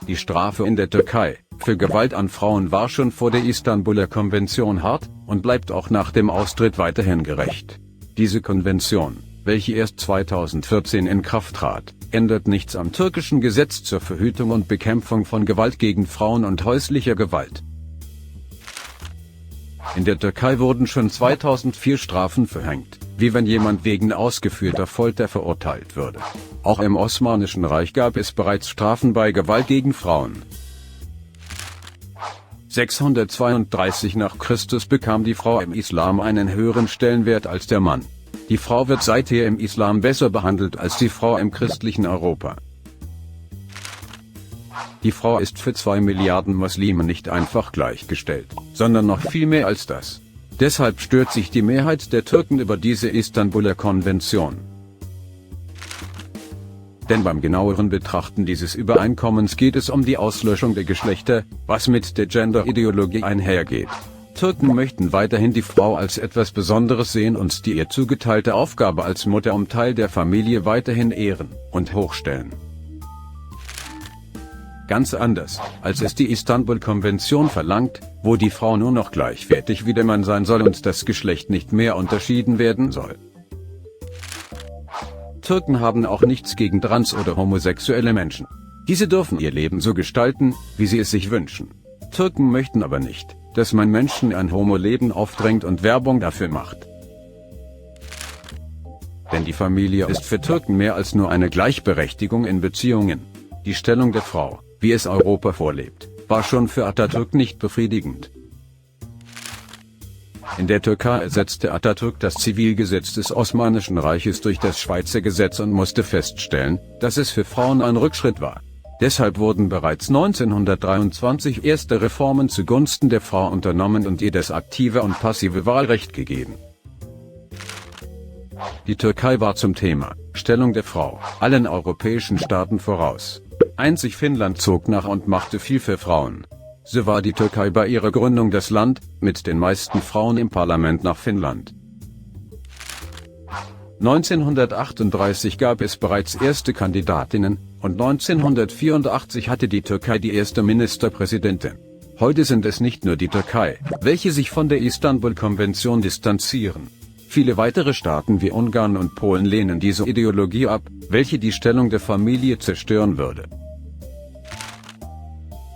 Die Strafe in der Türkei für Gewalt an Frauen war schon vor der Istanbuler Konvention hart und bleibt auch nach dem Austritt weiterhin gerecht. Diese Konvention, welche erst 2014 in Kraft trat, ändert nichts am türkischen Gesetz zur Verhütung und Bekämpfung von Gewalt gegen Frauen und häuslicher Gewalt. In der Türkei wurden schon 2004 Strafen verhängt, wie wenn jemand wegen ausgeführter Folter verurteilt würde. Auch im Osmanischen Reich gab es bereits Strafen bei Gewalt gegen Frauen. 632 nach Christus bekam die Frau im Islam einen höheren Stellenwert als der Mann. Die Frau wird seither im Islam besser behandelt als die Frau im christlichen Europa. Die Frau ist für 2 Milliarden Muslime nicht einfach gleichgestellt, sondern noch viel mehr als das. Deshalb stört sich die Mehrheit der Türken über diese Istanbuler Konvention. Denn beim genaueren Betrachten dieses Übereinkommens geht es um die Auslöschung der Geschlechter, was mit der Gender-Ideologie einhergeht. Türken möchten weiterhin die Frau als etwas Besonderes sehen und die ihr zugeteilte Aufgabe als Mutter und Teil der Familie weiterhin ehren und hochstellen. Ganz anders, als es die Istanbul-Konvention verlangt, wo die Frau nur noch gleichwertig wie der Mann sein soll und das Geschlecht nicht mehr unterschieden werden soll. Türken haben auch nichts gegen trans- oder homosexuelle Menschen. Diese dürfen ihr Leben so gestalten, wie sie es sich wünschen. Türken möchten aber nicht, dass man Menschen ein Homo-Leben aufdrängt und Werbung dafür macht. Denn die Familie ist für Türken mehr als nur eine Gleichberechtigung in Beziehungen. Die Stellung der Frau, wie es Europa vorlebt, war schon für Atatürk nicht befriedigend. In der Türkei ersetzte Atatürk das Zivilgesetz des Osmanischen Reiches durch das Schweizer Gesetz und musste feststellen, dass es für Frauen ein Rückschritt war. Deshalb wurden bereits 1923 erste Reformen zugunsten der Frau unternommen und ihr das aktive und passive Wahlrecht gegeben. Die Türkei war zum Thema Stellung der Frau allen europäischen Staaten voraus. Einzig Finnland zog nach und machte viel für Frauen. So war die Türkei bei ihrer Gründung das Land mit den meisten Frauen im Parlament nach Finnland. 1938 gab es bereits erste Kandidatinnen und 1984 hatte die Türkei die erste Ministerpräsidentin. Heute sind es nicht nur die Türkei, welche sich von der Istanbul-Konvention distanzieren. Viele weitere Staaten wie Ungarn und Polen lehnen diese Ideologie ab, welche die Stellung der Familie zerstören würde.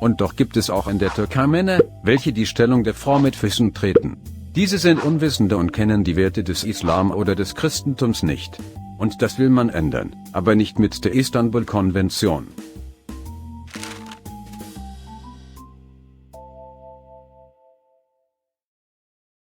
Und doch gibt es auch in der Türkei Männer, welche die Stellung der Frau mit Füßen treten. Diese sind Unwissende und kennen die Werte des Islam oder des Christentums nicht. Und das will man ändern, aber nicht mit der Istanbul-Konvention.